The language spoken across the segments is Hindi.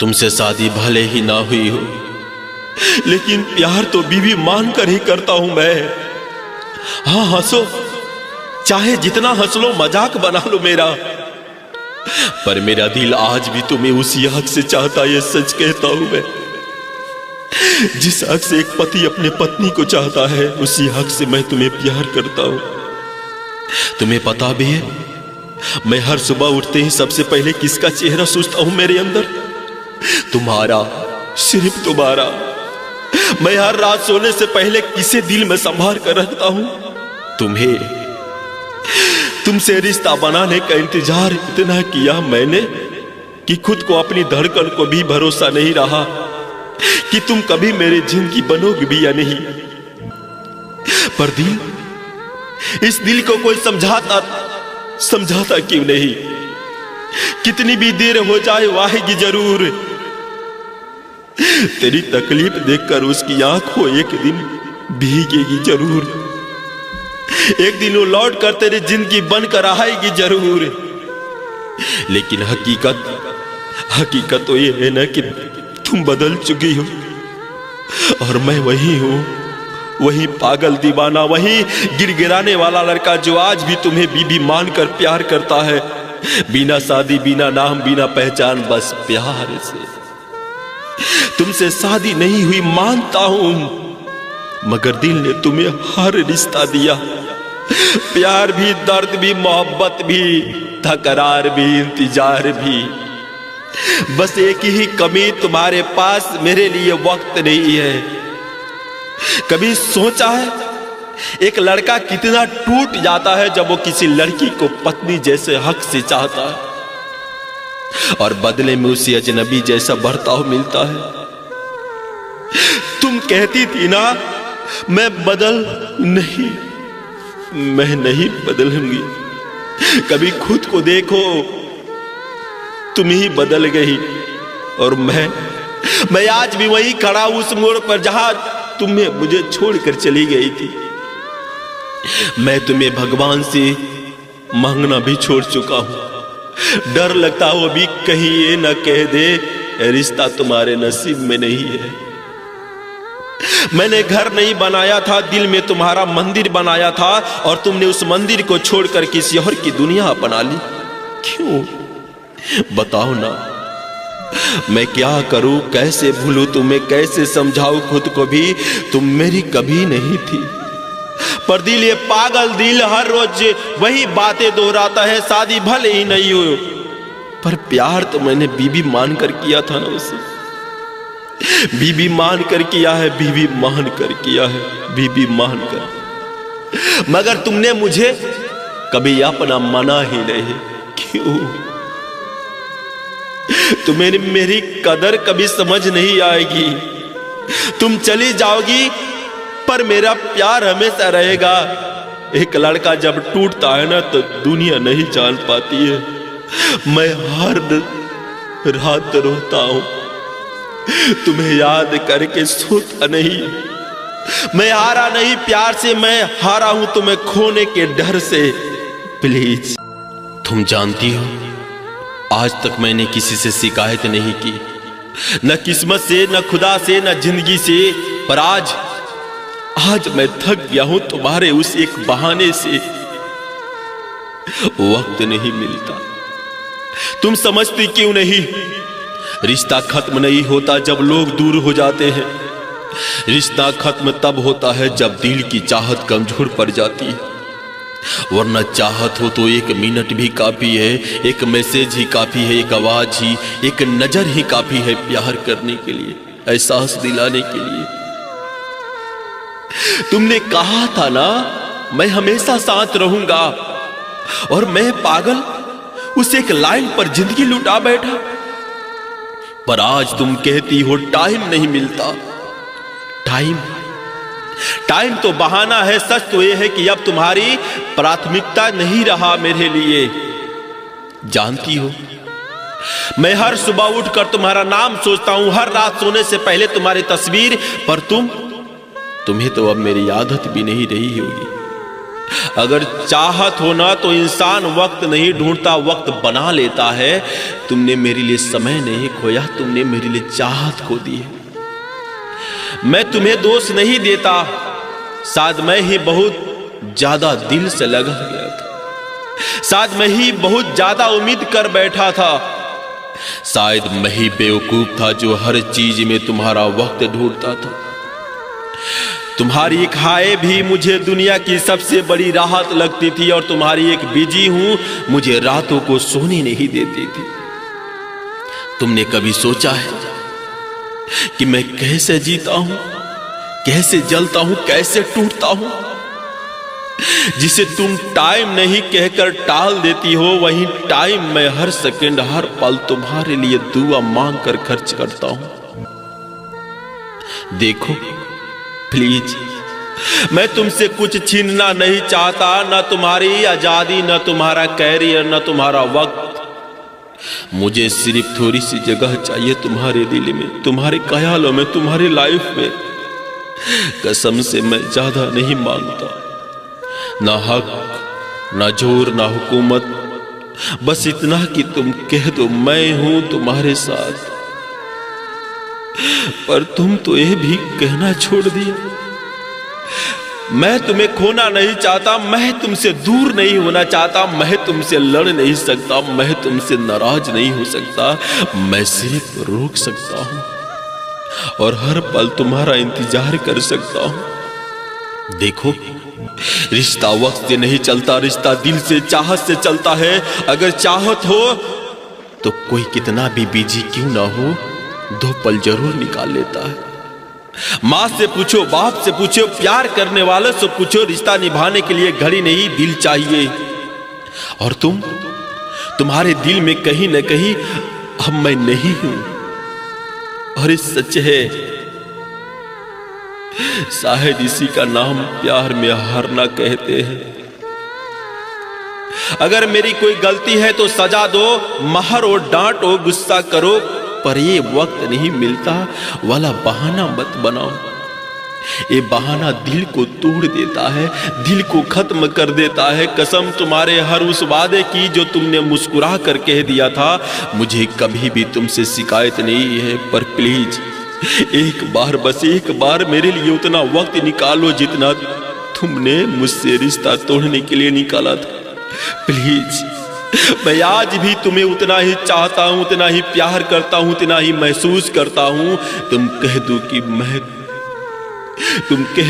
तुमसे शादी भले ही ना हुई हो, लेकिन प्यार तो बीवी मानकर ही करता हूं मैं। हाँ हंसो, चाहे जितना हंस लो, मजाक बना लो मेरा, पर मेरा दिल आज भी तुम्हें उसी हक से चाहता, ये सच कहता हूं मैं। जिस हक से एक पति अपने पत्नी को चाहता है, उसी हक से मैं तुम्हें प्यार करता हूं। तुम्हें पता भी है, मैं हर सुबह उठते ही सबसे पहले किसका चेहरा सोचता हूं मेरे अंदर? तुम्हारा, सिर्फ तुम्हारा। मैं हर रात सोने से पहले किसे दिल में संभाल कर रखता हूं? तुम्हें। तुमसे रिश्ता बनाने का इंतजार इतना किया मैंने कि खुद को, अपनी धड़कन को भी भरोसा नहीं रहा कि तुम कभी मेरी जिंदगी बनोगे भी या नहीं। पर दिल, इस दिल को कोई समझाता क्यों नहीं? कितनी भी देर हो जाए वो आएगी जरूर। तेरी तकलीफ देखकर उसकी आंखों एक दिन भीगेगी जरूर। एक दिन वो लौट कर तेरी जिंदगी बनकर आएगी जरूर। लेकिन हकीकत तो ये है ना कि तुम बदल चुकी हो और मैं वही हूं, वही पागल दीवाना, वही गिड़गिड़ाने वाला लड़का जो आज भी तुम्हें बीबी मानकर प्यार करता है, बिना शादी, बिना नाम, बिना पहचान, बस प्यार से। तुमसे शादी नहीं हुई मानता हूं, मगर दिल ने तुम्हें हर रिश्ता दिया, प्यार भी, दर्द भी, मोहब्बत भी, तकरार भी, इंतजार भी। बस एक ही कमी, तुम्हारे पास मेरे लिए वक्त नहीं है। कभी सोचा है एक लड़का कितना टूट जाता है जब वो किसी लड़की को पत्नी जैसे हक से चाहता है और बदले में उसे अजनबी जैसा बर्ताव मिलता है? तुम कहती थी ना, मैं नहीं बदलूंगी। कभी खुद को देखो, तुम ही बदल गई और मैं आज भी वही खड़ा उस मोड़ पर जहां तुम्हें मुझे छोड़कर चली गई थी। मैं तुम्हें भगवान से मांगना भी छोड़ चुका हूं। डर लगता हो भी कहीं ये न कह दे रिश्ता तुम्हारे नसीब में नहीं है। मैंने घर नहीं बनाया था, दिल में तुम्हारा मंदिर बनाया था और तुमने उस मंदिर को छोड़कर किसी और की दुनिया अपना ली। क्यों? बताओ ना, मैं क्या करूं, कैसे भूलूं तुम्हें, कैसे समझाऊं खुद को भी? तुम मेरी कभी नहीं थी, पर दिल, ये पागल दिल हर रोज वही बातें दोहराता है। शादी भले ही नहीं हो, पर प्यार तो मैंने बीबी मानकर किया था ना उसे। बीबी मानकर किया है, बीबी मानकर किया है, बीबी मानकर। मगर तुमने मुझे कभी अपना माना ही नहीं। क्यों? तुम्हें मेरी कदर कभी समझ नहीं आएगी। तुम चली जाओगी पर मेरा प्यार हमेशा रहेगा। एक लड़का जब टूटता है ना तो दुनिया नहीं जान पाती है। मैं हर रात रोता हूं, तुम्हें याद करके सोता नहीं। मैं हारा नहीं प्यार से, मैं हारा हूं तुम्हें खोने के डर से। प्लीज। तुम जानती हो, आज तक मैंने किसी से शिकायत नहीं की, न किस्मत से, न खुदा से, न जिंदगी से। पर आज मैं थक गया हूं तुम्हारे उस एक बहाने से। वक्त नहीं मिलता। तुम समझती क्यों नहीं? रिश्ता खत्म नहीं होता जब लोग दूर हो जाते हैं। रिश्ता खत्म तब होता है जब दिल की चाहत कमजोर पड़ जाती है। वरना चाहत हो तो 1 मिनट भी काफी है, एक मैसेज ही काफी है, एक आवाज ही, एक नजर ही काफी है प्यार करने के लिए, एहसास दिलाने के लिए। तुमने कहा था ना, मैं हमेशा साथ रहूंगा, और मैं पागल उस एक लाइन पर जिंदगी लुटा बैठा। पर आज तुम कहती हो टाइम नहीं मिलता। टाइम तो बहाना है। सच तो यह है कि अब तुम्हारी प्राथमिकता नहीं रहा मेरे लिए। जानती हो, मैं हर सुबह उठकर तुम्हारा नाम सोचता हूं, हर रात सोने से पहले तुम्हारी तस्वीर। पर तुम्हें तो अब मेरी आदत भी नहीं रही होगी। अगर चाहत हो ना तो इंसान वक्त नहीं ढूंढता, वक्त बना लेता है। तुमने मेरे लिए समय नहीं खोया, तुमने मेरे लिए चाहत खो दी है। मैं तुम्हें दोष नहीं देता, शायद मैं ही बहुत ज्यादा दिल से लगा गया था, शायद मैं ही बहुत ज्यादा उम्मीद कर बैठा था, शायद मैं ही बेवकूफ था जो हर चीज में तुम्हारा वक्त ढूंढता था। तुम्हारी एक हाय भी मुझे दुनिया की सबसे बड़ी राहत लगती थी, और तुम्हारी एक बिजी हूं मुझे रातों को सोने नहीं देती थी। तुमने कभी सोचा है कि मैं कैसे जीता हूं, कैसे जलता हूं, कैसे टूटता हूं? जिसे तुम टाइम नहीं कहकर टाल देती हो, वही टाइम मैं हर सेकंड हर पल तुम्हारे लिए दुआ मांग कर खर्च करता हूं। देखो प्लीज, मैं तुमसे कुछ छीनना नहीं चाहता, ना तुम्हारी आजादी, ना तुम्हारा कैरियर, ना तुम्हारा वक्त। मुझे सिर्फ थोड़ी सी जगह चाहिए तुम्हारे दिल में, तुम्हारे ख्यालों में, तुम्हारी लाइफ में। कसम से मैं ज्यादा नहीं मांगता, ना हक, ना जोर, ना हुकूमत, बस इतना कि तुम कह दो मैं हूं तुम्हारे साथ। पर तुम तो यह भी कहना छोड़ दिया। मैं तुम्हें खोना नहीं चाहता, मैं तुमसे दूर नहीं होना चाहता, मैं तुमसे लड़ नहीं सकता, मैं तुमसे नाराज नहीं हो सकता, मैं सिर्फ रोक सकता हूं और हर पल तुम्हारा इंतजार कर सकता हूं। देखो, रिश्ता वक्त से नहीं चलता, रिश्ता दिल से, चाहत से चलता है। अगर चाहत हो तो कोई कितना भी बिजी क्यों ना हो, 2 पल जरूर निकाल लेता है। माँ से पूछो, बाप से पूछो, प्यार करने वालों से पूछो, रिश्ता निभाने के लिए घड़ी नहीं दिल चाहिए। और तुम्हारे दिल में कहीं न कहीं अब मैं नहीं हूं, और ये सच है। शायद इसी का नाम प्यार में हारना कहते हैं। अगर मेरी कोई गलती है तो सजा दो, मारो, डांटो, गुस्सा करो, पर ये वक्त नहीं मिलता वाला बहाना मत बनाओ। ये बहाना दिल को तोड़ देता है, दिल को खत्म कर देता है। कसम तुम्हारे हर उस वादे की जो तुमने मुस्कुरा कर कह दिया था। मुझे कभी भी तुमसे शिकायत नहीं है, पर प्लीज एक बार, बस एक बार मेरे लिए उतना वक्त निकालो जितना तुमने मुझसे रिश्ता तोड़ने के लिए निकाला था। प्लीज, मैं आज भी तुम्हें उतना ही चाहता हूं, उतना ही प्यार करता हूं, उतना ही महसूस करता हूं। तुम कह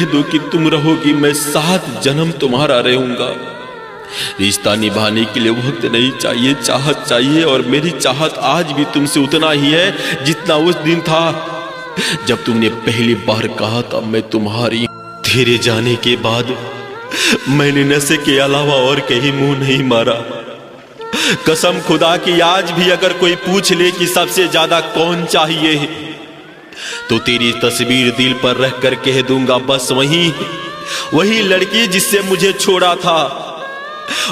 दो कि तुम रहोगी, मैं 7 जन्म तुम्हारा रहूंगा। रिश्ता निभाने के लिए वक्त नहीं चाहिए, चाहत चाहिए, और मेरी चाहत आज भी तुमसे उतना ही है जितना उस दिन था जब तुमने पहली बार कहा था मैं तुम्हारी। तेरे जाने के बाद मैंने नशे के अलावा और कहीं मुंह नहीं मारा। कसम खुदा की, आज भी अगर कोई पूछ ले कि सबसे ज्यादा कौन चाहिए, तो तेरी तस्वीर दिल पर रख कर कह दूंगा, बस वही लड़की जिससे मुझे छोड़ा था,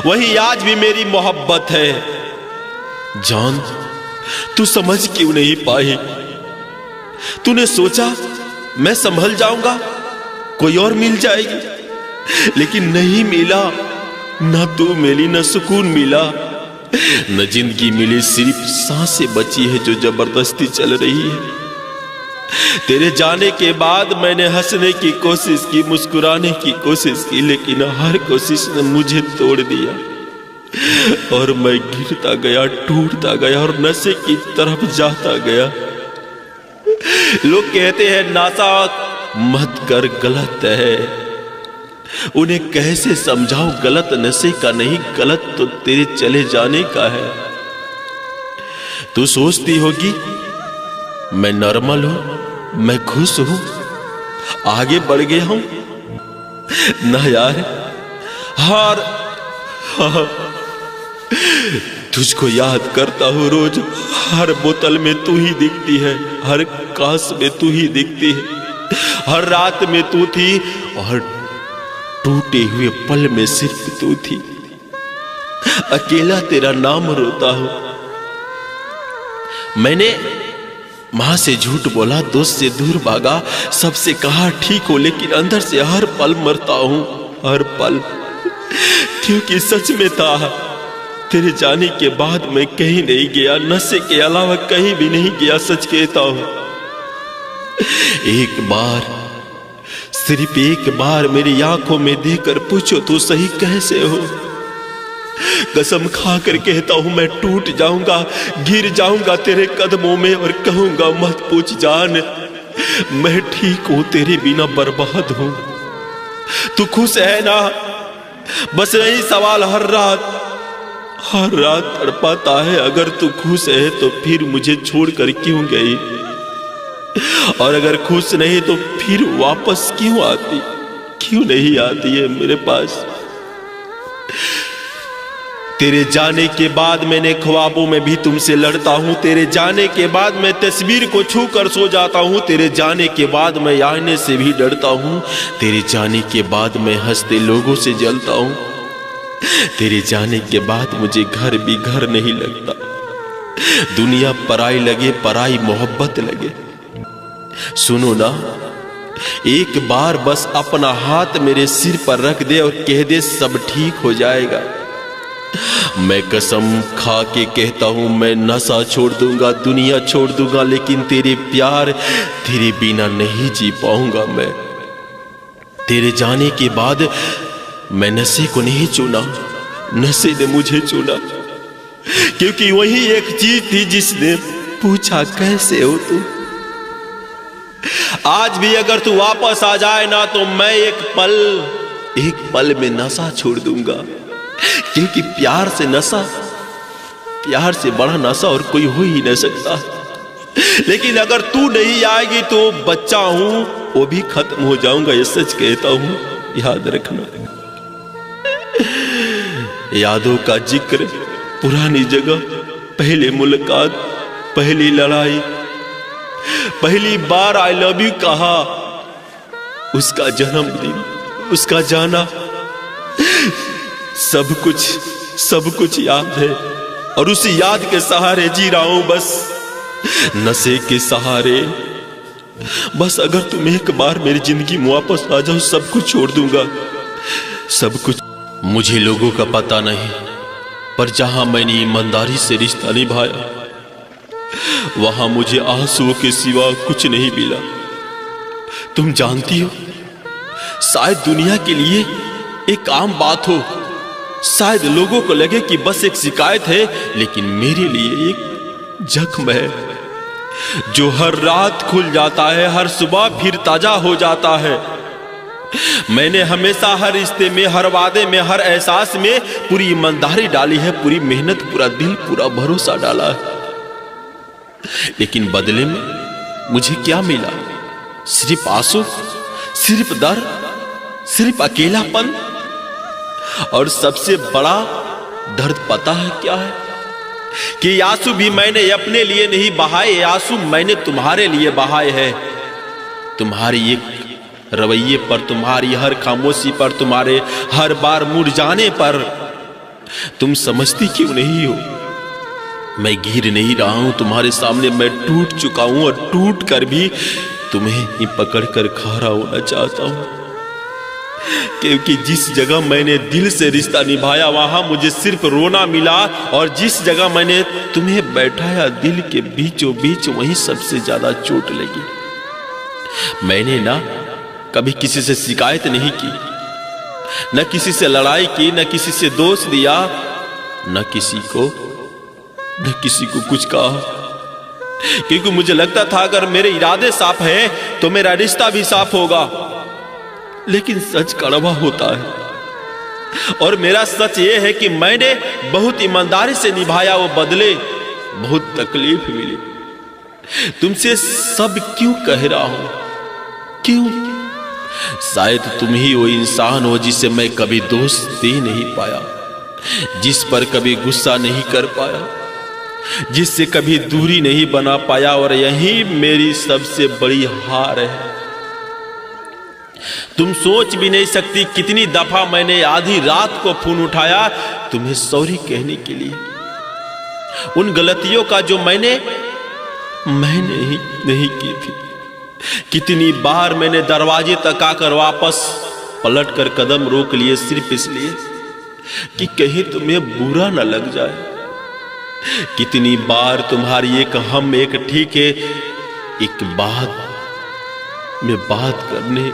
वही आज भी मेरी मोहब्बत है। जान, तू समझ क्यों नहीं पाई? तूने सोचा मैं संभल जाऊंगा, कोई और मिल जाएगी, लेकिन नहीं मिला। ना तू मिली, ना सुकून मिला, न जिंदगी मिली, सिर्फ सांसें बची है जो जबरदस्ती चल रही है। तेरे जाने के बाद मैंने हंसने की कोशिश की, मुस्कुराने की कोशिश की, लेकिन हर कोशिश ने मुझे तोड़ दिया और मैं गिरता गया, टूटता गया और नशे की तरफ जाता गया। लोग कहते हैं नशा मत कर, गलत है। उन्हें कैसे समझाओ गलत नशे का नहीं, गलत तो तेरे चले जाने का है। तू सोचती होगी मैं नॉर्मल हूं, मैं खुश हूं, आगे बढ़ गया हूं। ना यार, तुझको याद करता हूं रोज, हर बोतल में तू ही दिखती है, हर कांच में तू ही दिखती है, हर रात में तू थी और टूटे हुए पल में सिर्फ तू थी। अकेला तेरा नाम रोता हूं। मैंने मां से झूठ बोला, दोस्त से दूर भागा, सबसे कहा ठीक हो, लेकिन अंदर से हर पल मरता हूं, हर पल। क्योंकि सच में था, तेरे जाने के बाद मैं कहीं नहीं गया, नशे के अलावा कहीं भी नहीं गया। सच कहता हूं, एक बार, सिर्फ एक बार मेरी आंखों में देखकर पूछो तो सही कैसे हो। कसम खाकर कहता हूं, मैं टूट जाऊंगा, गिर जाऊंगा तेरे कदमों में और कहूंगा मत पूछ जान, मैं ठीक हूं, तेरे बिना बर्बाद हूं। तू खुश है ना? बस यही सवाल हर रात तड़पाता है। अगर तू खुश है तो फिर मुझे छोड़कर क्यों गई, और अगर खुश नहीं तो फिर वापस क्यों आती, क्यों नहीं आती है मेरे पास। तेरे जाने के बाद मैंने ख्वाबों में भी तुमसे लड़ता हूं, तेरे जाने के बाद मैं तस्वीर को छू कर सो जाता हूं, तेरे जाने के बाद मैं आईने से भी डरता हूं, तेरे जाने के बाद मैं हंसते लोगों से जलता हूं, तेरे जाने के बाद मुझे घर भी घर नहीं लगता। दुनिया पराई लगे, पराई मोहब्बत लगे। सुनो ना, एक बार बस अपना हाथ मेरे सिर पर रख दे और कह दे सब ठीक हो जाएगा। मैं कसम खा के कहता हूं, मैं नशा छोड़ दूंगा, दुनिया छोड़ दूंगा, लेकिन तेरे प्यार, तेरे बिना नहीं जी पाऊंगा मैं। तेरे जाने के बाद मैं नशे को नहीं चुना, नशे ने मुझे चुना, क्योंकि वही एक चीज थी जिसने पूछा कैसे हो तू। आज भी अगर तू वापस आ जाए ना तो मैं एक पल में नशा छोड़ दूंगा, क्योंकि प्यार से नशा, प्यार से बड़ा नशा और कोई हो ही नहीं सकता। लेकिन अगर तू नहीं आएगी तो बच्चा हूं वो भी खत्म हो जाऊंगा, ये सच कहता हूं, याद रखना। यादों का जिक्र, पुरानी जगह, पहले मुलाकात, पहली लड़ाई, पहली बार आई लव यू कहा, उसका जन्मदिन, उसका जाना, सब कुछ याद है। और उस याद के सहारे जी रहा हूं, बस नशे के सहारे। बस अगर तुम एक बार मेरी जिंदगी में वापस आ जाओ, सब कुछ छोड़ दूंगा, सब कुछ। मुझे लोगों का पता नहीं, पर जहां मैंने ईमानदारी से रिश्ता निभाया वहां मुझे आंसुओं के सिवा कुछ नहीं मिला। तुम जानती हो, शायद दुनिया के लिए एक आम बात हो, शायद लोगों को लगे कि बस एक शिकायत है, लेकिन मेरे लिए एक जख्म है जो हर रात खुल जाता है, हर सुबह फिर ताजा हो जाता है। मैंने हमेशा हर रिश्ते में, हर वादे में, हर एहसास में पूरी ईमानदारी डाली है, पूरी मेहनत, पूरा दिल, पूरा भरोसा डाला है, लेकिन बदले में मुझे क्या मिला? सिर्फ आंसू, सिर्फ दर्द, सिर्फ अकेलापन। और सबसे बड़ा दर्द पता है क्या है? कि आंसू भी मैंने अपने लिए नहीं बहाए, आंसू मैंने तुम्हारे लिए बहाए हैं। तुम्हारी एक रवैये पर, तुम्हारी हर खामोशी पर, तुम्हारे हर बार मुड़ जाने पर। तुम समझती क्यों नहीं हो? मैं गिर नहीं रहा हूं तुम्हारे सामने, मैं टूट चुका हूं, और टूट कर भी तुम्हें ही पकड़ कर खड़ा होना चाहता हूं। क्योंकि जिस जगह मैंने दिल से रिश्ता निभाया वहां मुझे सिर्फ रोना मिला, और जिस जगह मैंने तुम्हें बैठाया दिल के बीचों बीच, वहीं सबसे ज्यादा चोट लगी। मैंने ना कभी किसी से शिकायत नहीं की, न किसी से लड़ाई की, न किसी से दोष दिया, न किसी को कुछ कहा, क्योंकि मुझे लगता था अगर मेरे इरादे साफ हैं तो मेरा रिश्ता भी साफ होगा। लेकिन सच कड़वा होता है, और मेरा सच ये है कि मैंने बहुत ईमानदारी से निभाया, वो बदले बहुत तकलीफ मिली। तुमसे सब क्यों कह रहा हूं? क्यों? शायद तुम ही वो इंसान हो जिसे मैं कभी दोष दे नहीं पाया, जिस पर कभी गुस्सा नहीं कर पाया, जिससे कभी दूरी नहीं बना पाया, और यही मेरी सबसे बड़ी हार है। तुम सोच भी नहीं सकती कितनी दफा मैंने आधी रात को फोन उठाया तुम्हें सॉरी कहने के लिए, उन गलतियों का जो मैंने ही नहीं की थी। कितनी बार मैंने दरवाजे तक आकर वापस पलट कर कदम रोक लिए, सिर्फ इसलिए कि कहीं तुम्हें बुरा न लग जाए। कितनी बार तुम्हारी एक हम एक ठीक है एक बात में बात करने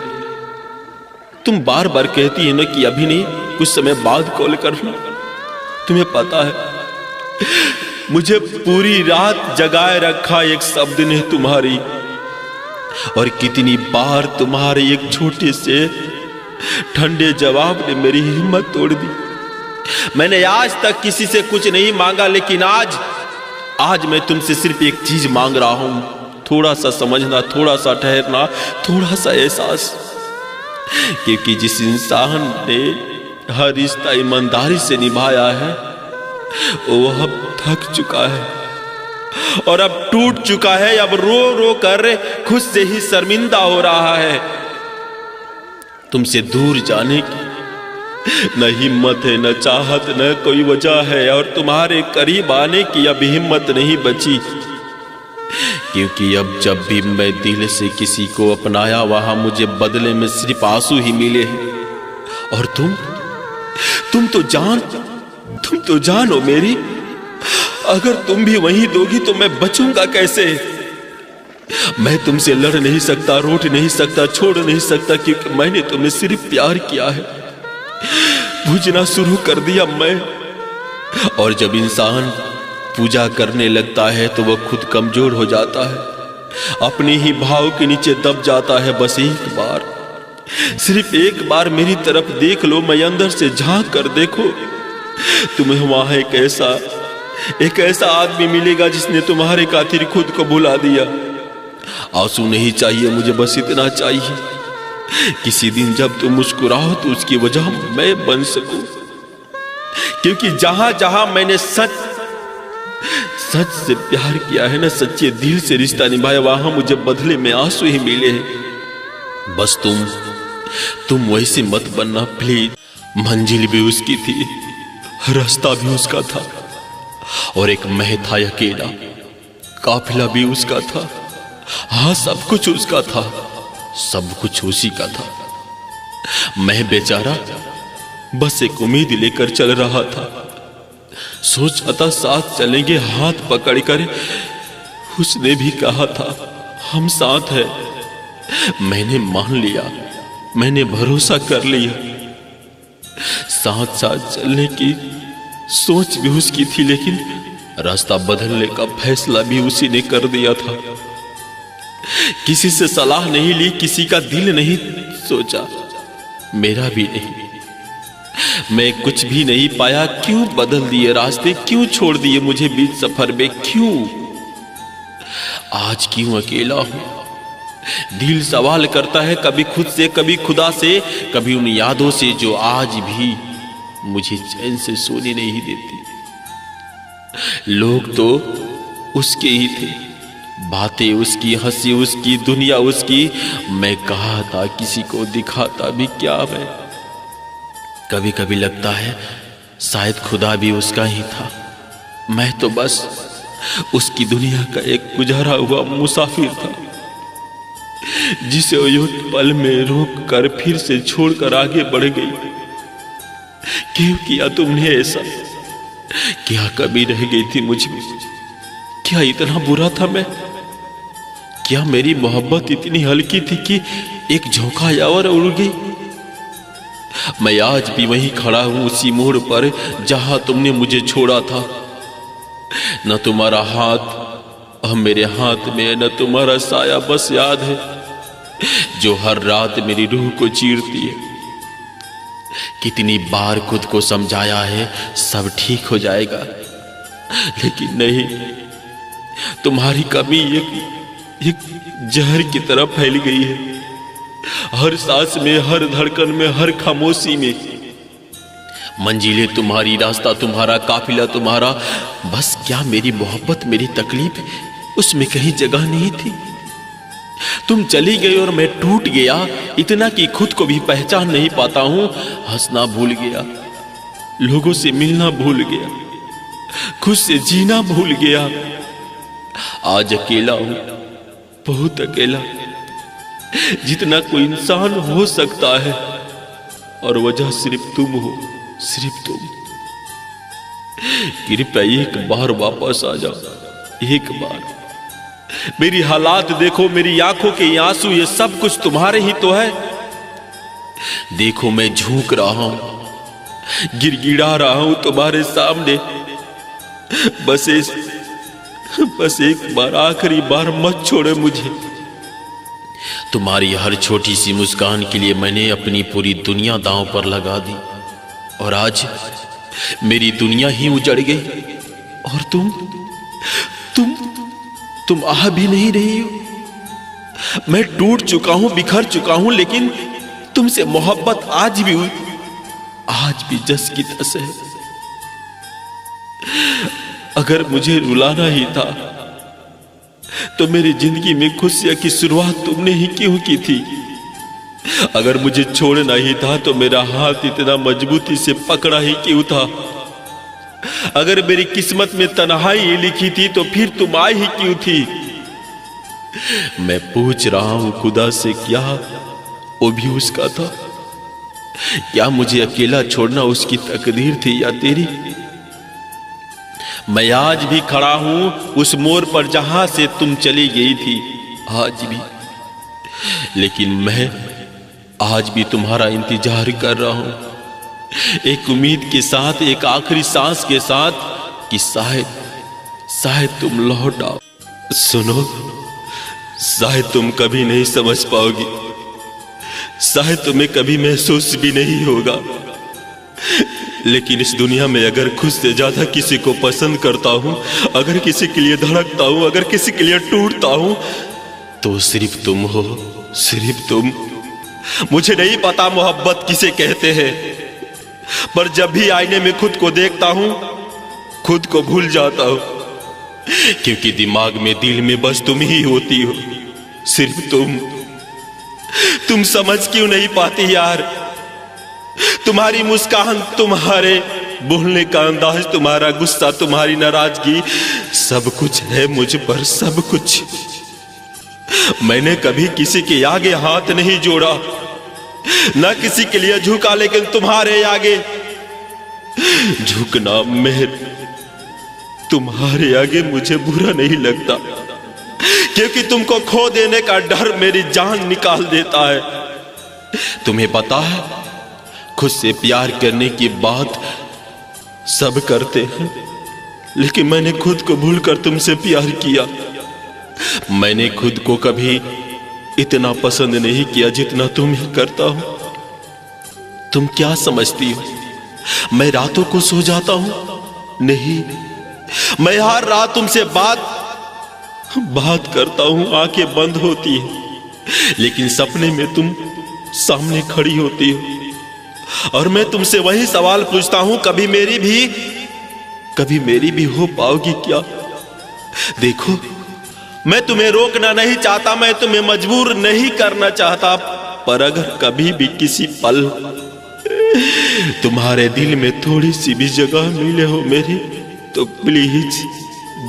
तुम बार बार कहती है ना कि अभी नहीं, कुछ समय बाद कॉल करना। तुम्हें पता है मुझे पूरी रात जगाए रखा एक शब्द ने तुम्हारी, और कितनी बार तुम्हारे एक छोटे से ठंडे जवाब ने मेरी हिम्मत तोड़ दी। मैंने आज तक किसी से कुछ नहीं मांगा, लेकिन आज मैं तुमसे सिर्फ एक चीज मांग रहा हूं, थोड़ा सा समझना, थोड़ा सा ठहरना, थोड़ा सा एहसास। क्योंकि जिस इंसान ने हर रिश्ता ईमानदारी से निभाया है वो अब थक चुका है और अब टूट चुका है, अब रो रो कर खुद से ही शर्मिंदा हो रहा है। तुमसे दूर जाने की न हिम्मत है, न चाहत, न कोई वजह है, और तुम्हारे करीब आने की अब हिम्मत नहीं बची। क्योंकि अब जब भी मैं दिल से किसी को अपनाया वहां मुझे बदले में सिर्फ आंसू ही मिले हैं। और तुम तो जान हो मेरी, अगर तुम भी वहीं दोगी तो मैं बचूंगा कैसे? मैं तुमसे लड़ नहीं सकता, रोट नहीं सकता, छोड़ नहीं सकता, क्योंकि मैंने तुम्हें सिर्फ प्यार किया है। पूजना शुरू कर दिया मैं, और जब इंसान पूजा करने लगता है तो वह खुद कमजोर हो जाता है, अपने ही भाव के नीचे दब जाता है। बस एक बार, सिर्फ एक बार मेरी तरफ देख लो, मैं अंदर से झांक कर देखो, तुम्हें वहां एक ऐसा आदमी मिलेगा जिसने तुम्हारे खातिर खुद को भुला दिया। आंसू नहीं चाहिए मुझे, बस इतना चाहिए किसी दिन जब तुम मुस्कुराओ तो उसकी वजह मैं बन सकूं। क्योंकि जहां जहां मैंने सच से प्यार किया है ना, सच्चे दिल से रिश्ता निभाया, वहां मुझे बदले में आंसू ही मिले हैं। बस तुम वैसे मत बनना प्लीज। मंजिल भी उसकी थी, रास्ता भी उसका था, और एक मैं था अकेला, काफिला भी उसका था। हाँ, सब कुछ उसका था, सब कुछ उसी का था। मैं बेचारा बस एक उम्मीद लेकर चल रहा था, सोचा था साथ चलेंगे हाथ पकड़कर। उसने भी कहा था हम साथ हैं। मैंने मान लिया, मैंने भरोसा कर लिया। साथ साथ चलने की सोच भी उसकी थी, लेकिन रास्ता बदलने का फैसला भी उसी ने कर दिया था। किसी से सलाह नहीं ली, किसी का दिल नहीं सोचा, मेरा भी नहीं। मैं कुछ भी नहीं पाया। क्यों बदल दिए रास्ते, क्यों छोड़ दिए मुझे बीच सफर में, क्यों आज क्यों अकेला हूं? दिल सवाल करता है, कभी खुद से, कभी खुदा से, कभी उन यादों से जो आज भी मुझे चैन से सोने नहीं देती। लोग तो उसके ही थे, बातें उसकी, हंसी उसकी, दुनिया उसकी। मैं कहा था किसी को दिखाता भी क्या मैं। कभी कभी लगता है शायद खुदा भी उसका ही था, मैं तो बस उसकी दुनिया का एक गुजरा हुआ मुसाफिर था, जिसे वो पल में रोक कर फिर से छोड़कर आगे बढ़ गई। क्यों किया तुमने ऐसा? क्या कभी रह गई थी मुझ में? क्या इतना बुरा था मैं? क्या मेरी मोहब्बत इतनी हल्की थी कि एक झोंका यावर उड़ गई? मैं आज भी वहीं खड़ा हूं, उसी मोड़ पर जहां तुमने मुझे छोड़ा था। न तुम्हारा हाथ अब मेरे हाथ में, न तुम्हारा साया बस याद है जो हर रात मेरी रूह को चीरती है। कितनी बार खुद को समझाया है सब ठीक हो जाएगा, लेकिन नहीं, तुम्हारी कमी एक जहर की तरह फैल गई है। हर सांस में, हर धड़कन में, हर खामोशी में। मंजिलें तुम्हारी, रास्ता तुम्हारा, काफिला तुम्हारा, बस क्या मेरी मोहब्बत, मेरी तकलीफ उसमें कहीं जगह नहीं थी? तुम चली गई और मैं टूट गया, इतना कि खुद को भी पहचान नहीं पाता हूं। हंसना भूल गया, लोगों से मिलना भूल गया, खुद से जीना भूल गया। आज अकेला हूं, बहुत अकेला, जितना कोई इंसान हो सकता है, और वजह सिर्फ तुम हो, सिर्फ तुम। कृपया एक बार वापस आ जाओ, एक बार। मेरी हालात देखो, मेरी आंखों के आंसू, ये सब कुछ तुम्हारे ही तो है। देखो मैं झूक रहा हूं, गिड़गिड़ा रहा हूं तुम्हारे सामने। बस एक बार, आखिरी बार मत छोड़े मुझे। तुम्हारी हर छोटी सी मुस्कान के लिए मैंने अपनी पूरी दुनिया दांव पर लगा दी, और आज मेरी दुनिया ही उजड़ गई। और तुम आ भी नहीं रही हो। मैं टूट चुका हूं, बिखर चुका हूं, लेकिन तुमसे मोहब्बत आज भी जस की तस है। अगर मुझे रुलाना ही था तो मेरी जिंदगी में खुशियां की शुरुआत तुमने ही क्यों की थी? अगर मुझे छोड़ना ही था तो मेरा हाथ इतना मजबूती से पकड़ा ही क्यों था? अगर मेरी किस्मत में तन्हाई लिखी थी तो फिर तुम आई ही क्यों थी? मैं पूछ रहा हूं खुदा से, क्या वो भी उसका था? क्या मुझे अकेला छोड़ना उसकी तकदीर थी या तेरी? मैं आज भी खड़ा हूं उस मोड़ पर जहां से तुम चली गई थी, आज भी। लेकिन मैं आज भी तुम्हारा इंतजार कर रहा हूं, एक उम्मीद के साथ, एक आखिरी सांस के साथ कि शायद तुम लौट आओ। सुनो, शायद तुम कभी नहीं समझ पाओगी, शायद तुम्हें कभी महसूस भी नहीं होगा, लेकिन इस दुनिया में अगर खुद से ज्यादा किसी को पसंद करता हूं, अगर किसी के लिए धड़कता हूं, अगर किसी के लिए टूटता हूं, तो सिर्फ तुम हो, सिर्फ तुम। मुझे नहीं पता मोहब्बत किसे कहते हैं, पर जब भी आईने में खुद को देखता हूं, खुद को भूल जाता हूं, क्योंकि दिमाग में, दिल में बस तुम ही होती हो, सिर्फ तुम। तुम समझ क्यों नहीं पाती यार? तुम्हारी मुस्कान, तुम्हारे बोलने का अंदाज, तुम्हारा गुस्सा, तुम्हारी नाराजगी, सब कुछ है मुझ पर, सब कुछ। मैंने कभी किसी के आगे हाथ नहीं जोड़ा, ना किसी के लिए झुका, लेकिन तुम्हारे आगे झुकना, तुम्हारे आगे मुझे बुरा नहीं लगता, क्योंकि तुमको खो देने का डर मेरी जान निकाल देता है। तुम्हें पता है, खुद से प्यार करने की बात सब करते हैं, लेकिन मैंने खुद को भूलकर तुमसे प्यार किया। मैंने खुद को कभी इतना पसंद नहीं किया जितना तुम्हें करता हूं। तुम क्या समझती हो, मैं रातों को सो जाता हूं? नहीं, मैं हर रात तुमसे बात करता हूं, आंखें बंद होती हैं, लेकिन सपने में तुम सामने खड़ी होती हो, और मैं तुमसे वही सवाल पूछता हूं, कभी मेरी भी हो पाओगी क्या? देखो, मैं तुम्हें रोकना नहीं चाहता, मैं तुम्हें मजबूर नहीं करना चाहता, पर अगर कभी भी किसी पल तुम्हारे दिल में थोड़ी सी भी जगह मिले हो मेरी, तो प्लीज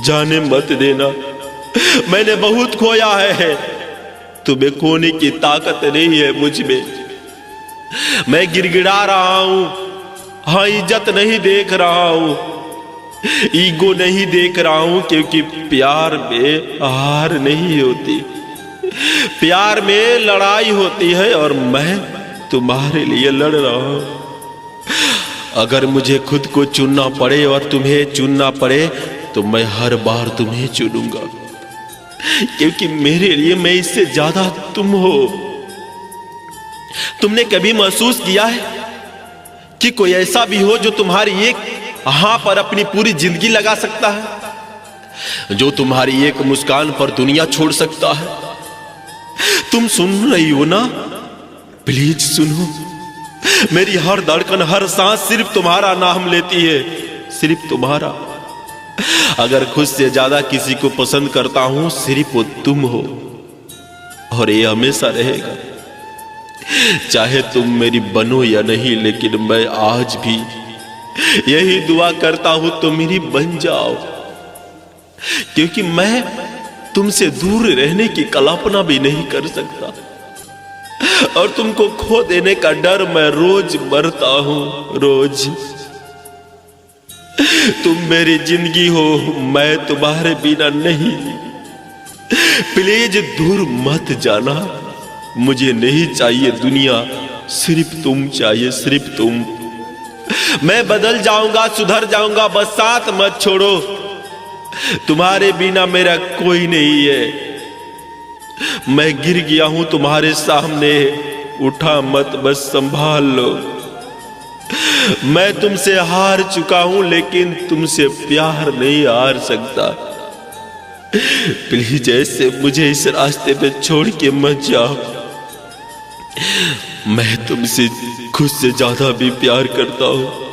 जाने मत देना। मैंने बहुत खोया है, तुम्हें खोने की ताकत नहीं है मुझ में। मैं गिड़गिड़ा रहा हूं, हाँ, इज्जत नहीं देख रहा हूं, ईगो नहीं देख रहा हूं, क्योंकि प्यार में हार नहीं होती, प्यार में लड़ाई होती है, और मैं तुम्हारे लिए लड़ रहा हूं। अगर मुझे खुद को चुनना पड़े और तुम्हें चुनना पड़े, तो मैं हर बार तुम्हें चुनूंगा, क्योंकि मेरे लिए मैं इससे ज्यादा तुम हो। तुमने कभी महसूस किया है कि कोई ऐसा भी हो जो तुम्हारी एक हाँ पर अपनी पूरी जिंदगी लगा सकता है, जो तुम्हारी एक मुस्कान पर दुनिया छोड़ सकता है? तुम सुन रही हो ना? प्लीज सुनो, मेरी हर धड़कन, हर सांस सिर्फ तुम्हारा नाम लेती है, सिर्फ तुम्हारा। अगर खुद से ज्यादा किसी को पसंद करता हूं, सिर्फ वो तुम हो, और ये हमेशा रहेगा, चाहे तुम मेरी बनो या नहीं। लेकिन मैं आज भी यही दुआ करता हूं, तुम मेरी बन जाओ, क्योंकि मैं तुमसे दूर रहने की कल्पना भी नहीं कर सकता, और तुमको खो देने का डर मैं रोज मरता हूं, रोज। तुम मेरी जिंदगी हो, मैं तुम्हारे बिना नहीं। प्लीज दूर मत जाना, मुझे नहीं चाहिए दुनिया, सिर्फ तुम चाहिए, सिर्फ तुम। मैं बदल जाऊंगा, सुधर जाऊंगा, बस साथ मत छोड़ो। तुम्हारे बिना मेरा कोई नहीं है। मैं गिर गया हूं तुम्हारे सामने, उठा मत, बस संभाल लो। मैं तुमसे हार चुका हूं, लेकिन तुमसे प्यार नहीं हार सकता। प्लीज ऐसे मुझे इस रास्ते पे छोड़ के मत जाओ। मैं तुमसे खुद से ज्यादा भी प्यार करता हूं।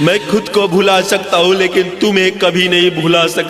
मैं खुद को भुला सकता हूं, लेकिन तुम्हें कभी नहीं भुला सकता।